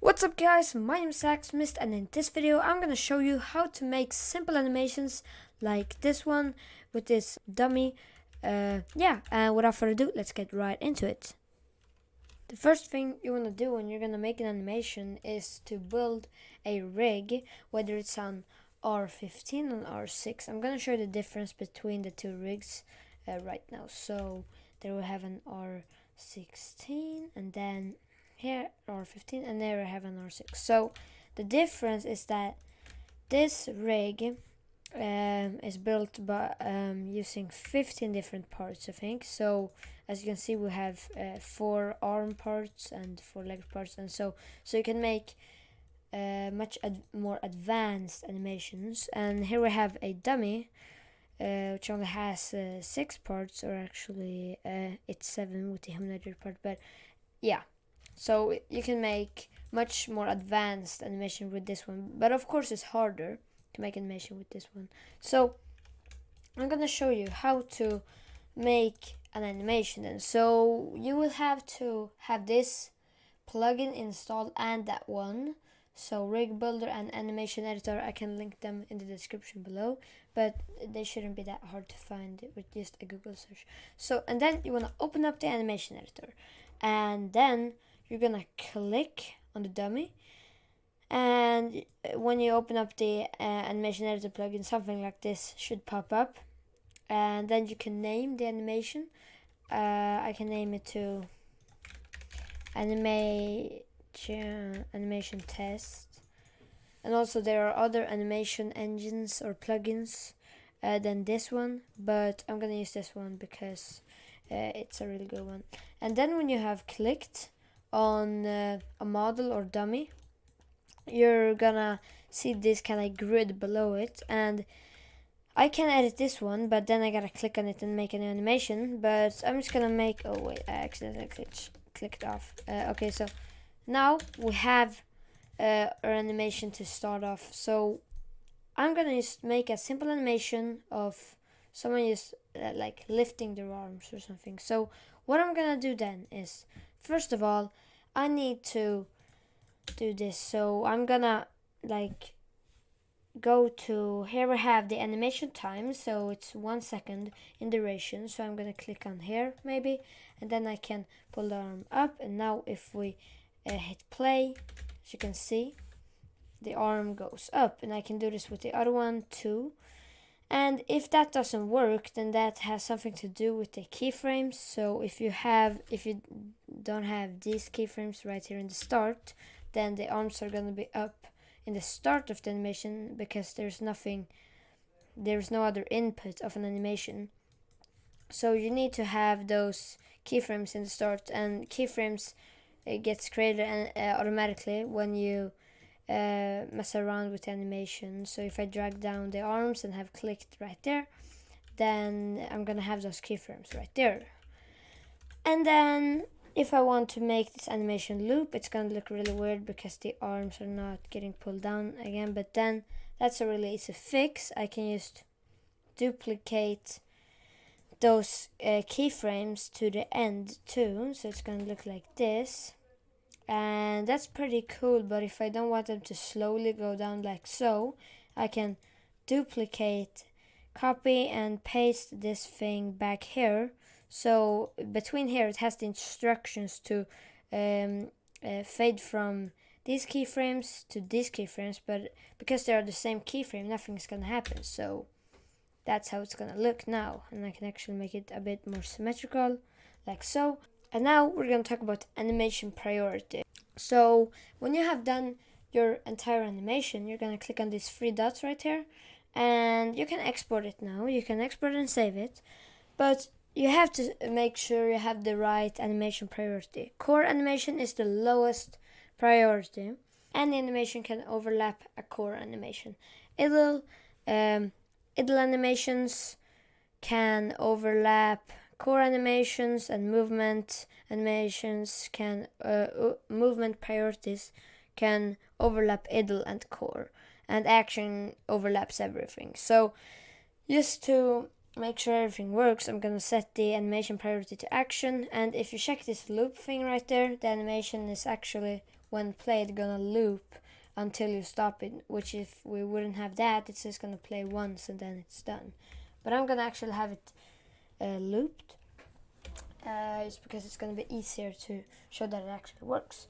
What's up guys, my name is Saxmist and in this video I'm going to show you how to make simple animations like this one with this dummy. And without further ado, let's get right into it. The first thing you want to do when you're going to make an animation is to build a rig, whether it's on R15 or R6. I'm going to show you the difference between the two rigs right now. So there we have an R16 and then here R15 and there I have an R6. So the difference is that this rig is built by using 15 different parts, I think. So as you can see, we have 4 arm parts and 4 leg parts, and so you can make much more advanced animations. And here we have a dummy which only has 6 parts, or actually it's 7 with the humanoid part, but yeah. So you can make much more advanced animation with this one, but of course it's harder to make animation with this one. So I'm gonna show you how to make an animation then. So you will have to have this plugin installed and that one. So rig builder and animation editor, I can link them in the description below, but they shouldn't be that hard to find with just a Google search. So, and then you want to open up the animation editor, and then you're gonna click on the dummy, and when you open up the animation editor plugin, something like this should pop up, and then you can name the animation. I can name it to animation test, and also there are other animation engines or plugins than this one, but I'm gonna use this one because it's a really good one. And then when you have clicked on a model or dummy, you're gonna see this kind of grid below it, and I can edit this one, but then I gotta click on it and make an animation. But I'm just gonna make, oh wait, I accidentally clicked off. Okay, so now we have our animation to start off. So I'm gonna just make a simple animation of someone just like lifting their arms or something. So what I'm gonna do then is, first of all, I need to do this. So I'm gonna like go to, here we have the animation time, so it's 1 second in duration. So I'm gonna click on here maybe, and then I can pull the arm up, and now if we hit play, as you can see, the arm goes up, and I can do this with the other one too. And if that doesn't work, then that has something to do with the keyframes. So if you don't have these keyframes right here in the start, then the arms are gonna be up in the start of the animation, because there's no other input of an animation. So you need to have those keyframes in the start, and keyframes gets created automatically when you mess around with the animation. So if I drag down the arms and have clicked right there, then I'm gonna have those keyframes right there. And then if I want to make this animation loop, it's gonna look really weird because the arms are not getting pulled down again, but then that's a really easy fix. I can just duplicate those keyframes to the end too, so it's gonna look like this, and that's pretty cool. But if I don't want them to slowly go down like so, I can duplicate, copy and paste this thing back here. So between here it has the instructions to fade from these keyframes to these keyframes, but because they are the same keyframe, nothing's gonna happen. So that's how it's gonna look now, and I can actually make it a bit more symmetrical like so. And now we're gonna talk about animation priority. So when you have done your entire animation, you're gonna click on these 3 dots right here, and you can export it now. You can export and save it, but you have to make sure you have the right animation priority. Core animation is the lowest priority. Any animation can overlap a core animation. Idle animations can overlap core animations, and movement animations can movement priorities can overlap idle and core, and action overlaps everything. So just to make sure everything works, I'm gonna set the animation priority to action, and if you check this loop thing right there, the animation is actually when played gonna loop until you stop it, which if we wouldn't have that, it's just gonna play once and then it's done. But I'm gonna actually have it looped. It's because it's gonna be easier to show that it actually works.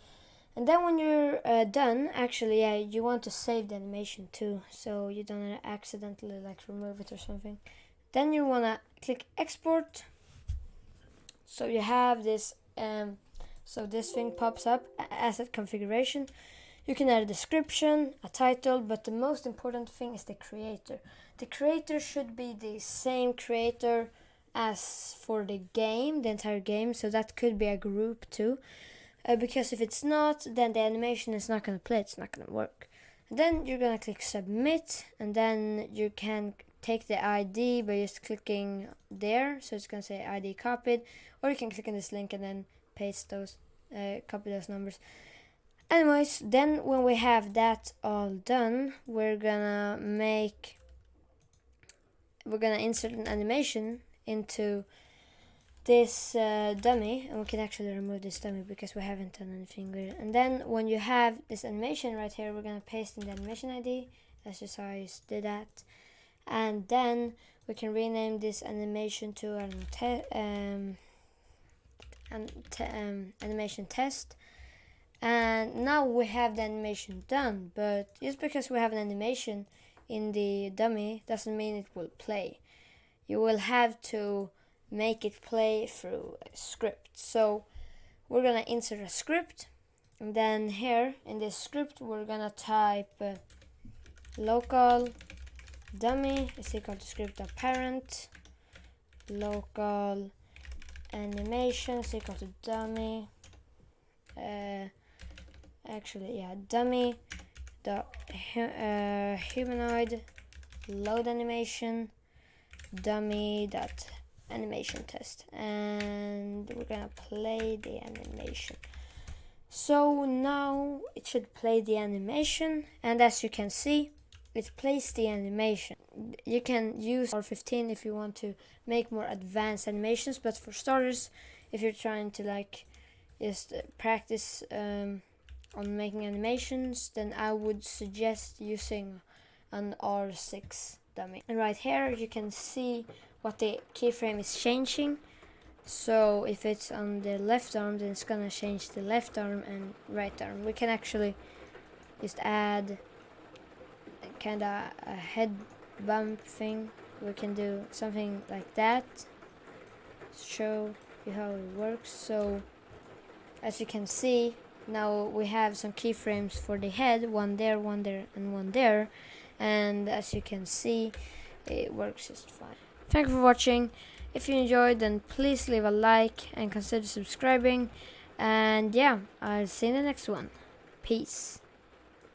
And then when you're done, actually, yeah, you want to save the animation too, so you don't accidentally like remove it or something. Then you wanna click export. So you have this, so this thing pops up, asset configuration. You can add a description, a title, but the most important thing is the creator. The creator should be the same creator as for the game, the entire game, so that could be a group too. Because if it's not, then the animation is not going to play, it's not going to work. And then you're going to click submit, and then you can take the ID by just clicking there, so it's going to say ID copied, or you can click on this link and then paste those, copy those numbers. Anyways, then when we have that all done, we're gonna insert an animation into this dummy, and we can actually remove this dummy because we haven't done anything with it. And then when you have this animation right here, we're gonna paste in the animation ID. That's just how I did that. And then we can rename this animation to animation test. And now we have the animation done, but just because we have an animation in the dummy doesn't mean it will play. You will have to make it play through a script. So we're gonna insert a script, and then here in this script we're gonna type local dummy is equal to script.parent, local animation is equal to dummy, dummy the humanoid load animation dummy dot animation test, and we're gonna play the animation. So now it should play the animation, and as you can see, it plays the animation. You can use R15 if you want to make more advanced animations, but for starters, if you're trying to like just practice on making animations, then I would suggest using an R6 dummy. And right here you can see what the keyframe is changing. So if it's on the left arm, then it's gonna change the left arm and right arm. We can actually just add kind of a head bump thing. We can do something like that to show you how it works. So as you can see, now we have some keyframes for the head, one there, and one there. And as you can see, it works just fine. Thank you for watching. If you enjoyed, then please leave a like and consider subscribing. And yeah, I'll see you in the next one. Peace.